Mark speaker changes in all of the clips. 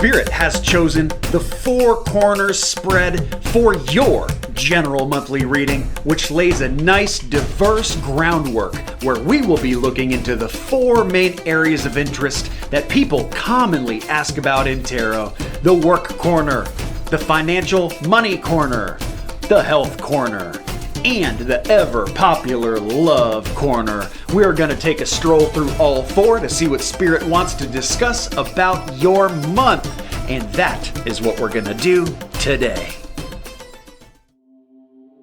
Speaker 1: Spirit has chosen the Four Corners spread for your general monthly reading, which lays a nice, diverse groundwork where we will be looking into the four main areas of interest that people commonly ask about in tarot: the work corner, the financial money corner, the health corner, and the ever-popular love corner. We are going to take a stroll through all four to see what Spirit wants to discuss about your month. And that is what we're going to do today.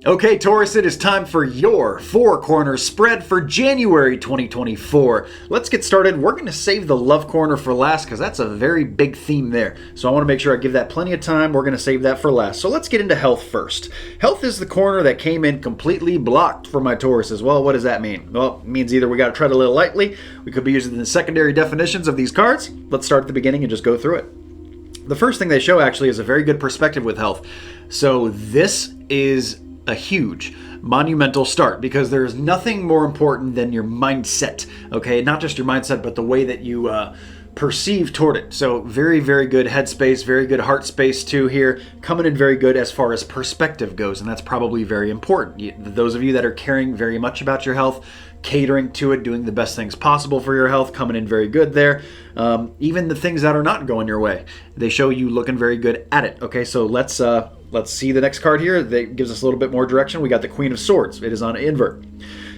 Speaker 1: Okay, Taurus, it is time for your Four Corners spread for January 2024. Let's get started. We're going to save the love corner for last because that's a very big theme there. So I want to make sure I give that plenty of time. We're going to save that for last. So let's get into health first. Health is the corner that came in completely blocked for my Taurus as well. What does that mean? Well, it means either we got to tread a little lightly. We could be using the secondary definitions of these cards. Let's start at the beginning and just go through it. The first thing they show actually is a very good perspective with health. So this is a huge monumental start because there's nothing more important than your mindset. Okay, not just your mindset, but the way that you perceive toward it. So very, very good headspace, very good heart space too here, coming in very good as far as perspective goes, and that's probably very important. Those of you that are caring very much about your health, catering to it, doing the best things possible for your health, coming in very good there. Even the things that are not going your way, they show you looking very good at it. Okay, so let's see the next card here. That gives us a little bit more direction. We got the Queen of Swords. It is on invert.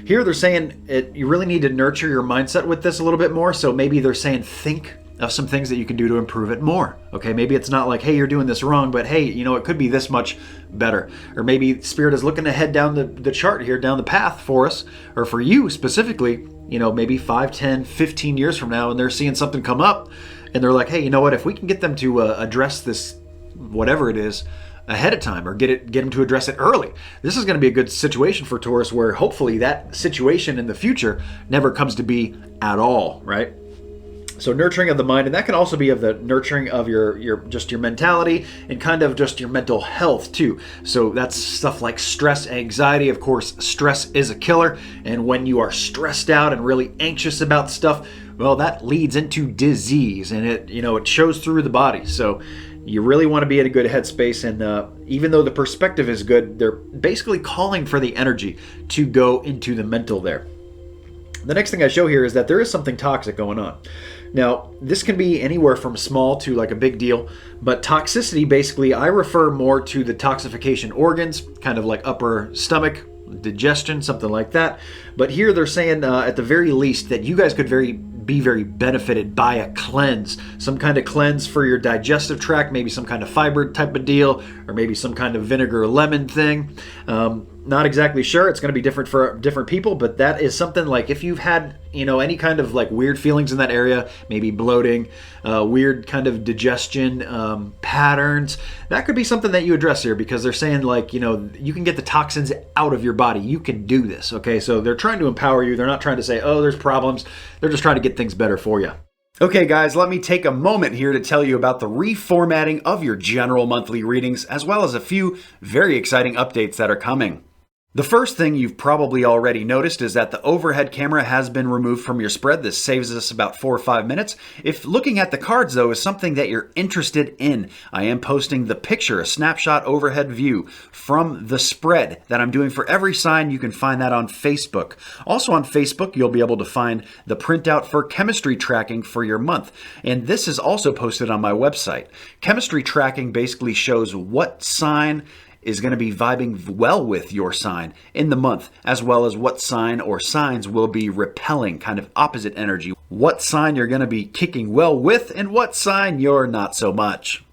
Speaker 1: Here they're saying you really need to nurture your mindset with this a little bit more. So maybe they're saying think of some things that you can do to improve it more. Okay, maybe it's not like, hey, you're doing this wrong, but hey, it could be this much better. Or maybe Spirit is looking ahead down the chart here, down the path for us, or for you specifically, maybe 5, 10, 15 years from now, and they're seeing something come up, and they're like, hey, you know what, if we can get them to address this, whatever it is, ahead of time, or get them to address it early. This is going to be a good situation for Taurus where hopefully that situation in the future never comes to be at all, right? So nurturing of the mind, and that can also be of the nurturing of your mentality and kind of just your mental health too. So that's stuff like stress, anxiety. Of course, stress is a killer, and when you are stressed out and really anxious about stuff, well, that leads into disease, and it shows through the body. So you really want to be in a good headspace, and even though the perspective is good, they're basically calling for the energy to go into the mental there. The next thing I show here is that there is something toxic going on. Now, this can be anywhere from small to like a big deal, but toxicity, basically, I refer more to the toxification organs, kind of like upper stomach, digestion, something like that. But here they're saying at the very least that you guys could be very benefited by a cleanse, some kind of cleanse for your digestive tract, maybe some kind of fiber type of deal, or maybe some kind of vinegar lemon thing. Not exactly sure. It's going to be different for different people, but that is something like if you've had, any kind of like weird feelings in that area, maybe bloating, weird kind of digestion patterns, that could be something that you address here, because they're saying like, you can get the toxins out of your body. You can do this. Okay. So they're trying to empower you. They're not trying to say, oh, there's problems. They're just trying to get things better for you. Okay, guys, let me take a moment here to tell you about the reformatting of your general monthly readings, as well as a few very exciting updates that are coming. The first thing you've probably already noticed is that the overhead camera has been removed from your spread. This saves us about 4 or 5 minutes. If looking at the cards, though, is something that you're interested in, I am posting the picture, a snapshot overhead view from the spread that I'm doing for every sign. You can find that on Facebook. Also on Facebook, you'll be able to find the printout for chemistry tracking for your month. And this is also posted on my website. Chemistry tracking basically shows what sign is going to be vibing well with your sign in the month, as well as what sign or signs will be repelling, kind of opposite energy. What sign you're going to be kicking well with and what sign you're not so much.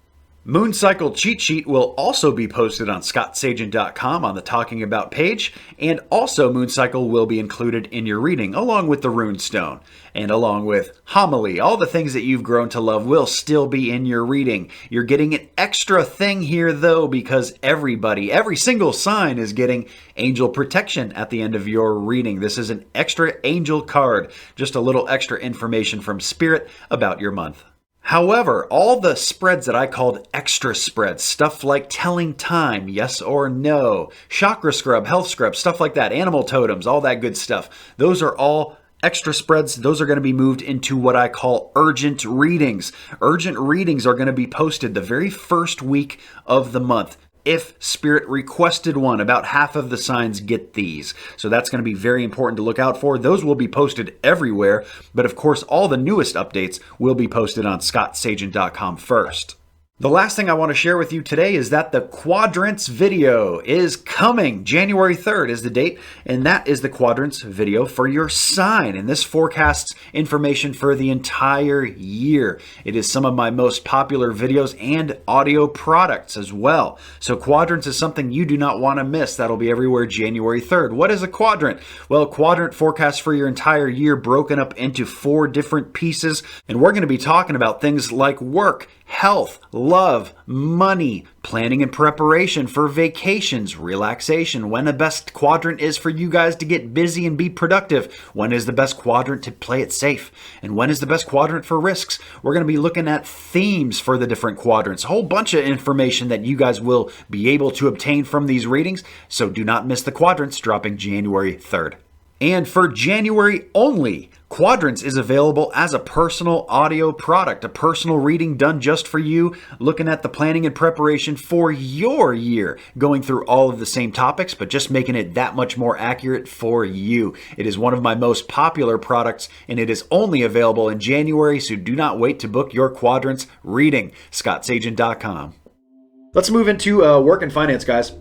Speaker 1: Moon Cycle cheat sheet will also be posted on scottsagent.com on the Talking About page, and also Moon Cycle will be included in your reading, along with the Rune Stone, and along with Homily. All the things that you've grown to love will still be in your reading. You're getting an extra thing here, though, because every single sign is getting angel protection at the end of your reading. This is an extra angel card, just a little extra information from Spirit about your month. However, all the spreads that I called extra spreads, stuff like telling time, yes or no, chakra scrub, health scrub, stuff like that, animal totems, all that good stuff, those are all Extra spreads, those are going to be moved into what I call urgent readings. Urgent readings are going to be posted the very first week of the month. If Spirit requested one, about half of the signs get these. So that's going to be very important to look out for. Those will be posted everywhere, but of course all the newest updates will be posted on scottsagent.com first. The last thing I want to share with you today is that the quadrants video is coming. January 3rd is the date, and that is the quadrants video for your sign. And this forecasts information for the entire year. It is some of my most popular videos and audio products as well. So quadrants is something you do not want to miss. That'll be everywhere January 3rd. What is a quadrant? Well, quadrant forecast for your entire year broken up into 4 different pieces. And we're going to be talking about things like work, health, love, money, planning and preparation for vacations, relaxation, when the best quadrant is for you guys to get busy and be productive, when is the best quadrant to play it safe, and when is the best quadrant for risks. We're going to be looking at themes for the different quadrants, a whole bunch of information that you guys will be able to obtain from these readings, so do not miss the quadrants dropping January 3rd. And for January only, Quadrants is available as a personal audio product, a personal reading done just for you, looking at the planning and preparation for your year, going through all of the same topics, but just making it that much more accurate for you. It is one of my most popular products, and it is only available in January, so do not wait to book your Quadrants reading. scottsagent.com. Let's move into work and finance, guys.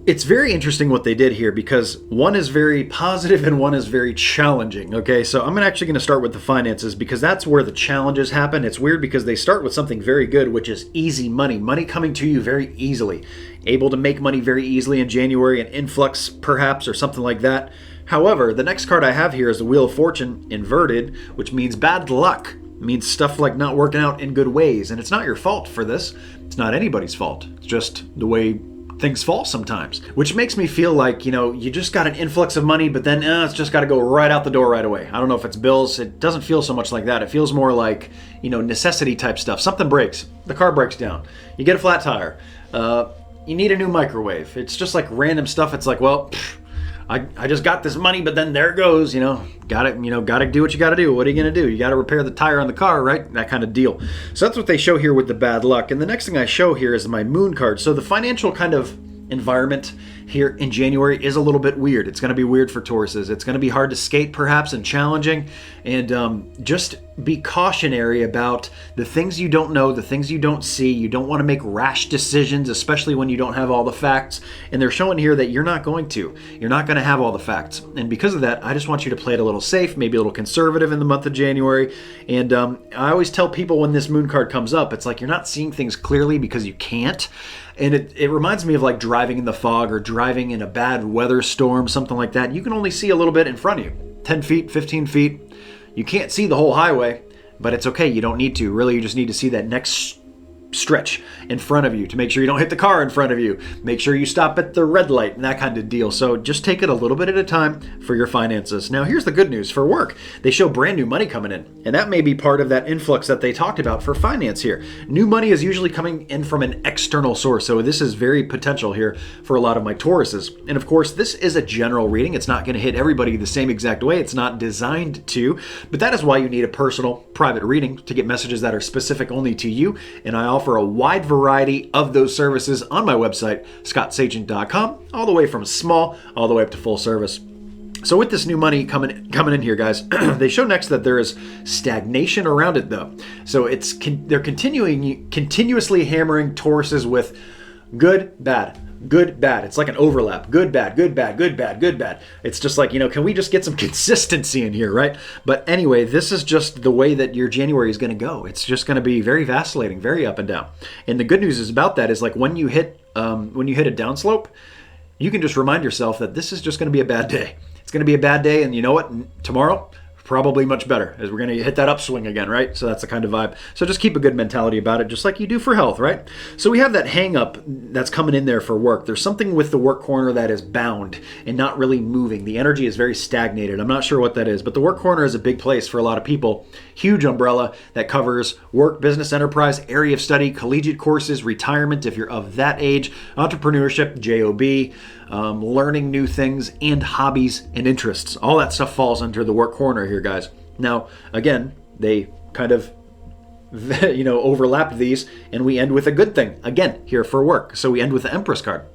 Speaker 1: It's very interesting what they did here because one is very positive and one is very challenging. Okay, so I'm actually going to start with the finances because that's where the challenges happen. It's weird because they start with something very good, which is easy money. Money coming to you very easily. Able to make money very easily in January, an influx perhaps or something like that. However, the next card I have here is the Wheel of Fortune inverted, which means bad luck. It means stuff like not working out in good ways. And it's not your fault for this. It's not anybody's fault. It's just the way things fall sometimes, which makes me feel like, you just got an influx of money, but then it's just got to go right out the door right away. I don't know if it's bills. It doesn't feel so much like that. It feels more like, necessity type stuff. Something breaks. The car breaks down. You get a flat tire. You need a new microwave. It's just like random stuff. It's like, well, I just got this money, but then there it goes, gotta do what you gotta do. What are you gonna do? You gotta repair the tire on the car, right? That kind of deal. So that's what they show here with the bad luck. And the next thing I show here is my moon card. So the financial kind of environment here in January is a little bit weird. It's going to be weird for Tauruses. It's going to be hard to skate perhaps and challenging, and just be cautionary about the things you don't know, the things you don't see. You don't want to make rash decisions, especially when you don't have all the facts. And they're showing here that you're not going to. You're not going to have all the facts. And because of that, I just want you to play it a little safe, maybe a little conservative in the month of January. And I always tell people when this moon card comes up, it's like you're not seeing things clearly because you can't. And it reminds me of like driving in the fog or driving in a bad weather storm, something like that. You can only see a little bit in front of you, 10 feet, 15 feet. You can't see the whole highway, but it's okay. You don't need to. Really, you just need to see that next stretch in front of you to make sure you don't hit the car in front of you. Make sure you stop at the red light and that kind of deal. So just take it a little bit at a time for your finances. Now, here's the good news for work. They show brand new money coming in, and that may be part of that influx that they talked about for finance here. New money is usually coming in from an external source. So this is very potential here for a lot of my Tauruses. And of course, this is a general reading. It's not going to hit everybody the same exact way. It's not designed to, but that is why you need a personal private reading to get messages that are specific only to you. And I offer a wide variety of those services on my website, scottsagent.com, all the way from small all the way up to full service. So with this new money coming in here, guys, they show next that there is stagnation around it, though. So they're continuously hammering Tauruses with good, bad. Good, bad. It's like an overlap. Good, bad, good, bad, good, bad, good, bad. It's just like, can we just get some consistency in here, right? But anyway, this is just the way that your January is going to go. It's just going to be very vacillating, very up and down. And the good news is about that is like when you hit a downslope, you can just remind yourself that this is just going to be a bad day. It's going to be a bad day, and you know what? Tomorrow, probably much better, as we're going to hit that upswing again, right? So that's the kind of vibe. So just keep a good mentality about it, just like you do for health, right? So we have that hang up that's coming in there for work. There's something with the work corner that is bound and not really moving. The energy is very stagnated. I'm not sure what that is, but the work corner is a big place for a lot of people. Huge umbrella that covers work, business, enterprise, area of study, collegiate courses, retirement if you're of that age, entrepreneurship, JOB, learning new things, and hobbies and interests. All that stuff falls under the work corner here. here, guys. Now, again, they kind of overlapped these, and we end with a good thing again here for work. So we end with the Empress card,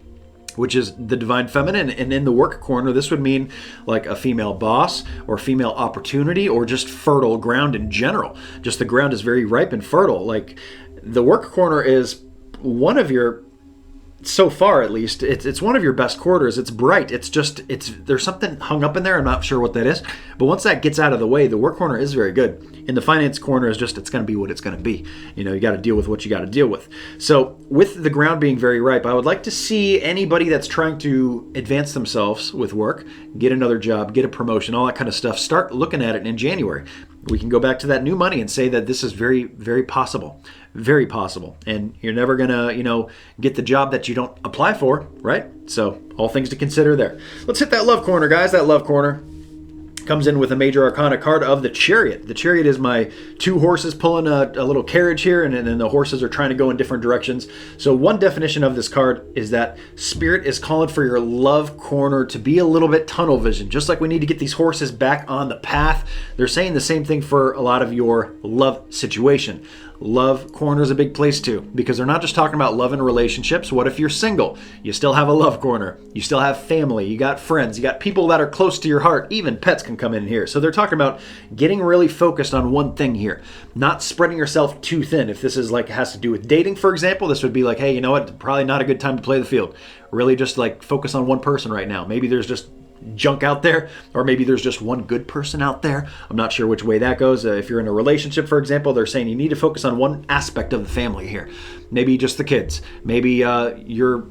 Speaker 1: which is the divine feminine. And in the work corner, this would mean like a female boss or female opportunity, or just fertile ground in general. Just the ground is very ripe and fertile. Like the work corner is one of your, so far at least, it's one of your best quarters. It's bright. There's something hung up in there. I'm not sure what that is. But once that gets out of the way, the work corner is very good. In the finance corner is just, it's going to be what it's going to be. You got to deal with what you got to deal with. So with the ground being very ripe, I would like to see anybody that's trying to advance themselves with work, get another job, get a promotion, all that kind of stuff, start looking at it in January. We can go back to that new money and say that this is very, very possible. Very possible. And you're never going to, get the job that you don't apply for, right? So all things to consider there. Let's hit that love corner, guys. That love corner comes in with a major arcana card of the Chariot. The Chariot is my two horses pulling a little carriage here, and then the horses are trying to go in different directions. So one definition of this card is that Spirit is calling for your love corner to be a little bit tunnel vision. Just like we need to get these horses back on the path, they're saying the same thing for a lot of your love situation. Love corner is a big place too, because they're not just talking about love and relationships. What if you're single? You still have a love corner. You still have family. You got friends. You got people that are close to your heart. Even pets can come in here. So they're talking about getting really focused on one thing here, not spreading yourself too thin. If this is like has to do with dating, for example, this would be like, hey, you know what? Probably not a good time to play the field. Really just like focus on one person right now. Maybe there's just junk out there, or maybe there's just one good person out there. I'm not sure which way that goes. If you're in a relationship, for example, they're saying you need to focus on one aspect of the family here. Maybe just the kids. Maybe your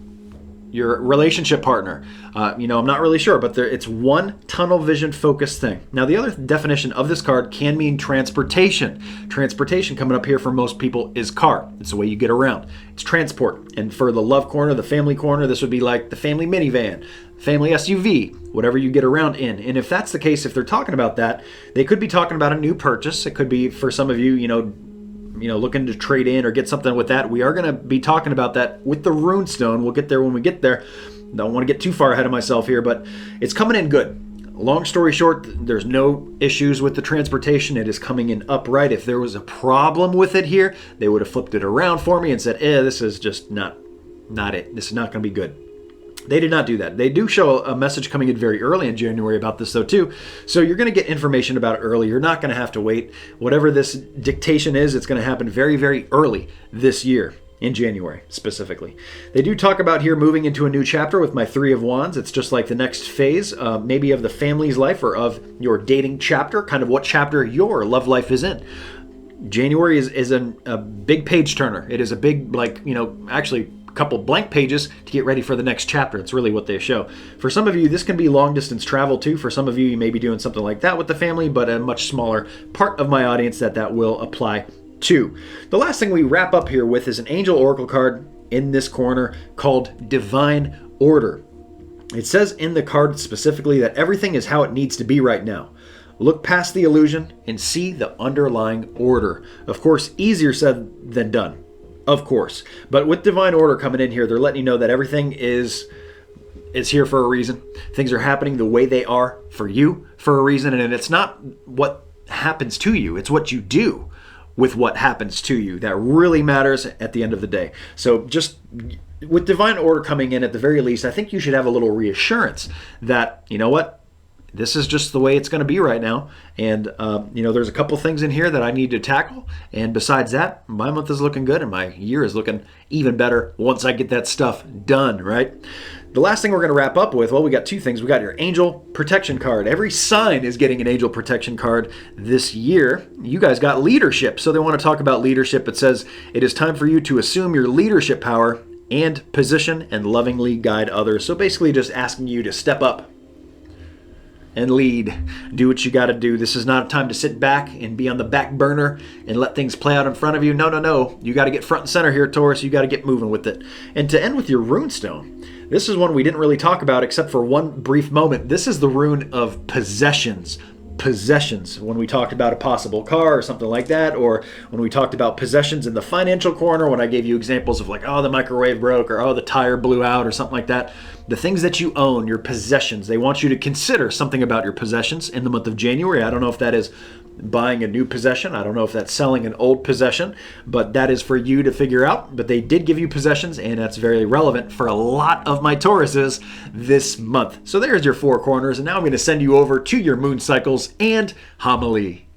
Speaker 1: relationship partner. I'm not really sure, but it's one tunnel vision focused thing. Now, the other definition of this card can mean transportation. Transportation coming up here for most people is car. It's the way you get around. It's transport. And for the love corner, the family corner, this would be like the family minivan, family SUV, whatever you get around in. And if that's the case, if they're talking about that, they could be talking about a new purchase. It could be for some of you, looking to trade in or get something with that. We are going to be talking about that with the runestone. We'll get there when we get there. Don't want to get too far ahead of myself here, but it's coming in good. Long story short, there's no issues with the transportation. It is coming in upright. If there was a problem with it here, they would have flipped it around for me and said, this is just not it. This is not going to be good. They did not do that. They do show a message coming in very early in January about this though too. So you're going to get information about it early. You're not going to have to wait. Whatever this dictation is, it's going to happen very, very early this year in January specifically. They do talk about here moving into a new chapter with my Three of Wands. It's just like the next phase, maybe of the family's life or of your dating chapter, kind of what chapter your love life is in. January is a big page turner. It is a big, actually couple blank pages to get ready for the next chapter. It's really what they show. For some of you, this can be long distance travel too. For some of you, you may be doing something like that with the family, but a much smaller part of my audience that will apply to. The last thing we wrap up here with is an angel oracle card in this corner called Divine Order. It says in the card specifically that everything is how it needs to be right now. Look past the illusion and see the underlying order. Of course, easier said than done. Of course. But with Divine Order coming in here, they're letting you know that everything is here for a reason. Things are happening the way they are for you for a reason. And it's not what happens to you. It's what you do with what happens to you that really matters at the end of the day. So just with Divine Order coming in at the very least, I think you should have a little reassurance that, you know what? This is just the way it's going to be right now. And, there's a couple things in here that I need to tackle. And besides that, my month is looking good and my year is looking even better once I get that stuff done, right? The last thing we're going to wrap up with, well, we got two things. We got your angel protection card. Every sign is getting an angel protection card this year. You guys got leadership. So they want to talk about leadership. It says it is time for you to assume your leadership power and position and lovingly guide others. So basically just asking you to step up and lead. Do what you got to do. This is not a time to sit back and be on the back burner and let things play out in front of you. No. You got to get front and center here, Taurus. You got to get moving with it. And to end with your runestone, this is one we didn't really talk about except for one brief moment. This is the rune of possessions. Possessions, when we talked about a possible car or something like that, or when we talked about possessions in the financial corner, when I gave you examples of like, the microwave broke, or the tire blew out, or something like that. the things that you own, your possessions. They want you to consider something about your possessions in the month of January. I don't know if that is buying a new possession. I don't know if that's selling an old possession, but that is for you to figure out. But they did give you possessions, and that's very relevant for a lot of my Tauruses this month. So there's your 4 corners, and now I'm going to send you over to your moon cycles and homily.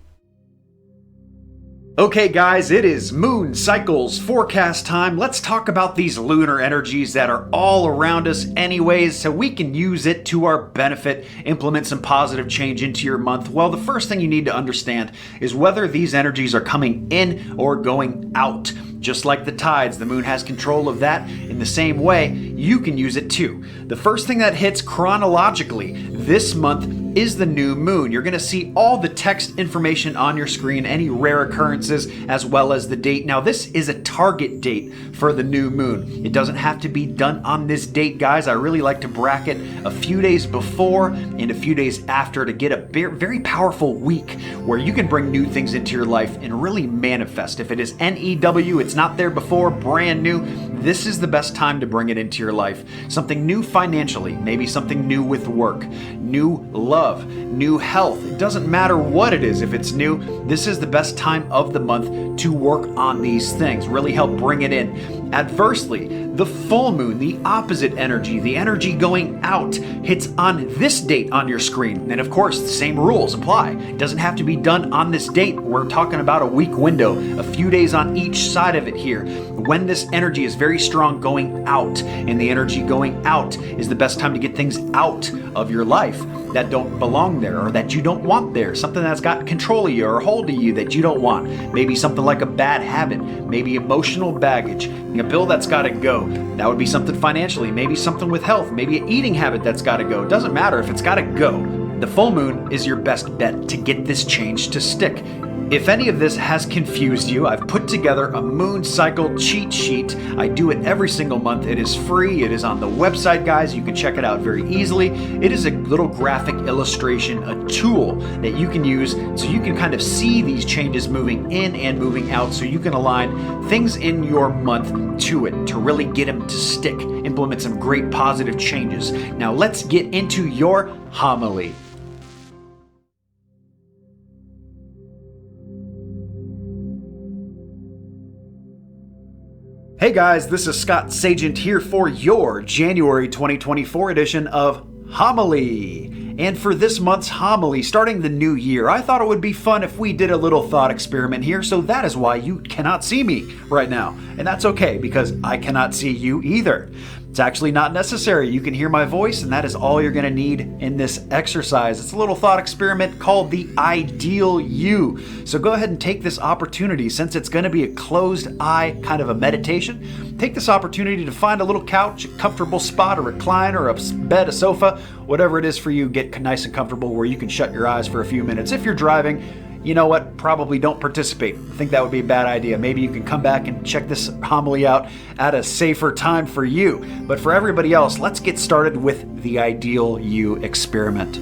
Speaker 1: Okay guys, it is moon cycles forecast time. Let's talk about these lunar energies that are all around us anyways, so we can use it to our benefit, implement some positive change into your month. Well, the first thing you need to understand is whether these energies are coming in or going out. Just like the tides, the moon has control of that. In the same way, you can use it too. The first thing that hits chronologically this month is the new moon. You're going to see all the text information on your screen, any rare occurrences, as well as the date. Now, this is a target date for the new moon. It doesn't have to be done on this date, guys. I really like to bracket a few days before and a few days after to get a very powerful week where you can bring new things into your life and really manifest. If it is NEW, it's not there before, brand new, this is the best time to bring it into your life. Something new financially, maybe something new with work, new love, new health. It doesn't matter what it is. If it's new, this is the best time of the month to work on these things, really help bring it in. Adversely, the full moon, the opposite energy, the energy going out, hits on this date on your screen. And of course, the same rules apply. It doesn't have to be done on this date. We're talking about a week window, a few days on each side of it here. When this energy is very strong going out, and the energy going out is the best time to get things out of your life that don't belong there or that you don't want there, something that's got control of you or hold of you that you don't want. Maybe something like a bad habit, maybe emotional baggage, a bill that's got to go. That would be something financially, maybe something with health, maybe an eating habit that's got to go. It doesn't matter if it's got to go. The full moon is your best bet to get this change to stick. If any of this has confused you, I've put together a moon cycle cheat sheet. I do it every single month. It is free. It is on the website, guys. You can check it out very easily. It is a little graphic illustration, a tool that you can use so you can kind of see these changes moving in and moving out, so you can align things in your month to it to really get them to stick, implement some great positive changes. Now let's get into your homily. Hey guys, this is Scott Sagent here for your January 2024 edition of Homily. And for this month's homily, starting the new year, I thought it would be fun if we did a little thought experiment here, so that is why you cannot see me right now. And that's okay, because I cannot see you either. It's actually not necessary. You can hear my voice, and that is all you're going to need in this exercise. It's a little thought experiment called the Ideal You. So go ahead and take this opportunity, since it's going to be a closed eye kind of a meditation. Take this opportunity to find a little couch, a comfortable spot, a recliner, a bed, a sofa, whatever it is for you. Get nice and comfortable where you can shut your eyes for a few minutes. If you're driving, you know what? Probably don't participate. I think that would be a bad idea. Maybe you can come back and check this homily out at a safer time for you. But for everybody else, let's get started with the Ideal You experiment.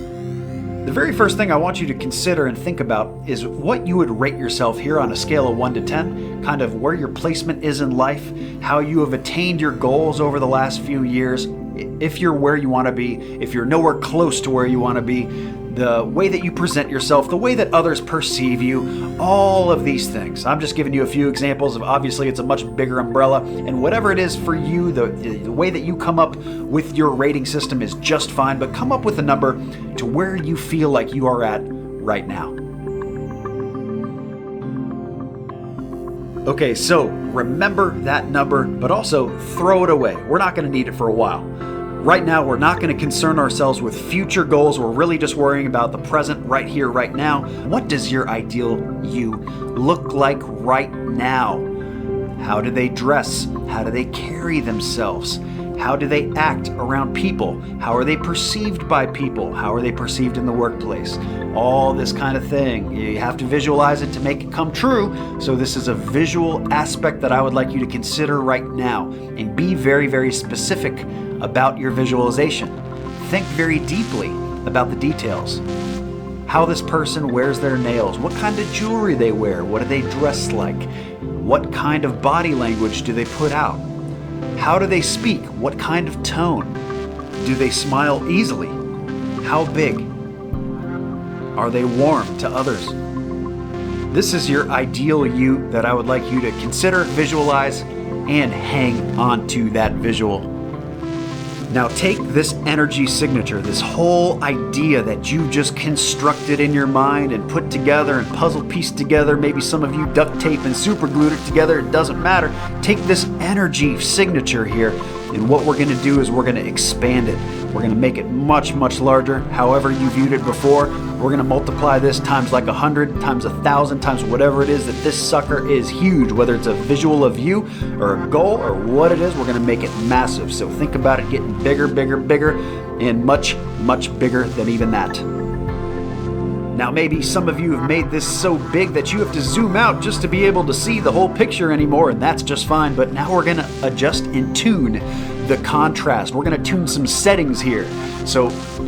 Speaker 1: The very first thing I want you to consider and think about is what you would rate yourself here on a scale of 1 to 10, kind of where your placement is in life, how you have attained your goals over the last few years, if you're where you want to be, if you're nowhere close to where you want to be, the way that you present yourself, the way that others perceive you, all of these things. I'm just giving you a few examples of, obviously it's a much bigger umbrella, and whatever it is for you, the way that you come up with your rating system is just fine, but come up with a number to where you feel like you are at right now. Okay, so remember that number, but also throw it away. We're not going to need it for a while. Right now, we're not going to concern ourselves with future goals. We're really just worrying about the present, right here, right now. What does your ideal you look like right now? How do they dress? How do they carry themselves? How do they act around people? How are they perceived by people? How are they perceived in the workplace? All this kind of thing. You have to visualize it to make it come true. So this is a visual aspect that I would like you to consider right now, and be very, very specific about your visualization. Think very deeply about the details. How this person wears their nails, what kind of jewelry they wear, what do they dress like, what kind of body language do they put out, how do they speak, what kind of tone, Do they smile easily? How big? Are they warm to others? This is your ideal you that I would like you to consider, visualize, and hang on to that visual. Now take this energy signature, this whole idea that you just constructed in your mind and put together and puzzle pieced together. Maybe some of you duct tape and super glued it together. It doesn't matter. Take this energy signature here, and what we're going to do is we're going to expand it. We're going to make it much, much larger. However you viewed it before, we're going to multiply this times like 100, times 1,000, times whatever it is that this sucker is huge. Whether it's a visual of you or a goal or what it is, we're going to make it massive. So think about it getting bigger, bigger, bigger, and much, much bigger than even that. Now maybe some of you have made this so big that you have to zoom out just to be able to see the whole picture anymore, and that's just fine. But now we're going to adjust and tune the contrast. We're going to tune some settings here. So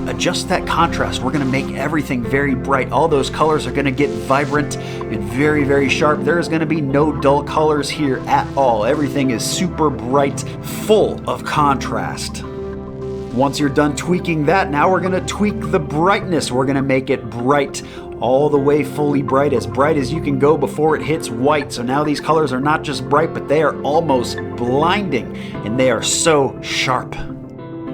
Speaker 1: adjust that contrast. We're going to make everything very bright. All those colors are going to get vibrant and very, very sharp. There is going to be no dull colors here at all. Everything is super bright, full of contrast. Once you're done tweaking that, now we're going to tweak the brightness. We're going to make it bright, all the way fully bright as you can go before it hits white. So now these colors are not just bright, but they are almost blinding, and they are so sharp.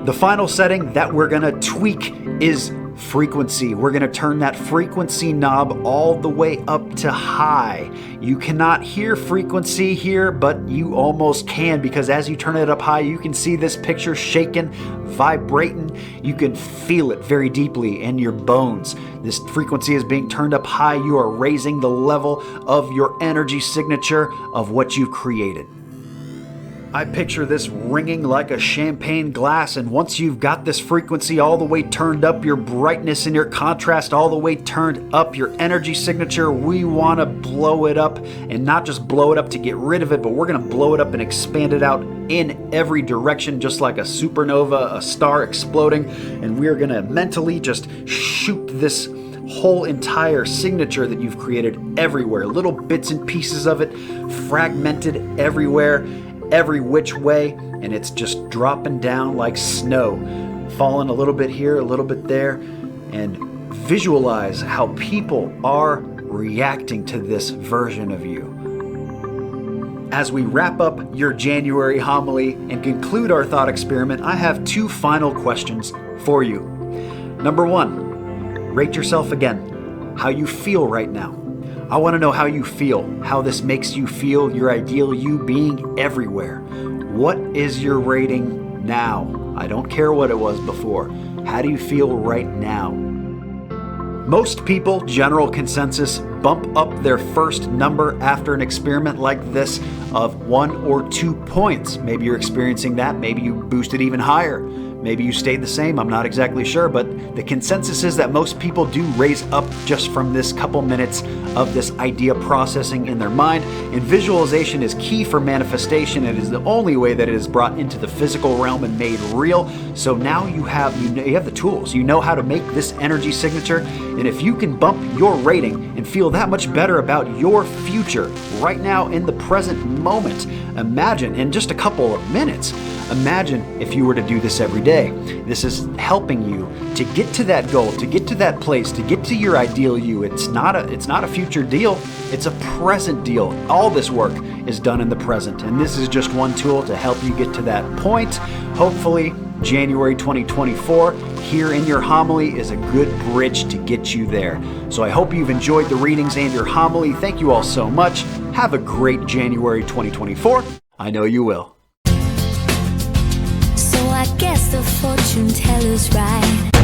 Speaker 1: The final setting that we're going to tweak is frequency. We're going to turn that frequency knob all the way up to high. You cannot hear frequency here, but you almost can, because as you turn it up high, you can see this picture shaking, vibrating. You can feel it very deeply in your bones. This frequency is being turned up high. You are raising the level of your energy signature of what you've created. I picture this ringing like a champagne glass, and once you've got this frequency all the way turned up, your brightness and your contrast all the way turned up, your energy signature, we want to blow it up, and not just blow it up to get rid of it, but we're going to blow it up and expand it out in every direction, just like a supernova, a star exploding, and we are going to mentally just shoot this whole entire signature that you've created everywhere, little bits and pieces of it fragmented everywhere, every which way, and it's just dropping down like snow, falling a little bit here, a little bit there, and visualize how people are reacting to this version of you. As we wrap up your January homily and conclude our thought experiment, I have two final questions for you. Number one, rate yourself again, how you feel right now. I want to know how you feel, how this makes you feel, your ideal you being everywhere. What is your rating now? I don't care what it was before. How do you feel right now? Most people, general consensus, bump up their first number after an experiment like this of 1 or 2 points. Maybe you're experiencing that. Maybe you boost it even higher. Maybe you stayed the same, I'm not exactly sure, but the consensus is that most people do raise up just from this couple minutes of this idea processing in their mind. And visualization is key for manifestation. It is the only way that it is brought into the physical realm and made real. So now you have the tools. You know how to make this energy signature. And if you can bump your rating and feel that much better about your future right now in the present moment, imagine in just a couple of minutes, imagine if you were to do this every day. This is helping you to get to that goal, to get to that place, to get to your ideal you. It's not a future deal. It's a present deal. All this work is done in the present. And this is just one tool to help you get to that point. Hopefully, January 2024 here in your homily is a good bridge to get you there. So I hope you've enjoyed the readings and your homily. Thank you all so much. Have a great January 2024. I know you will.
Speaker 2: I guess the fortune teller's right.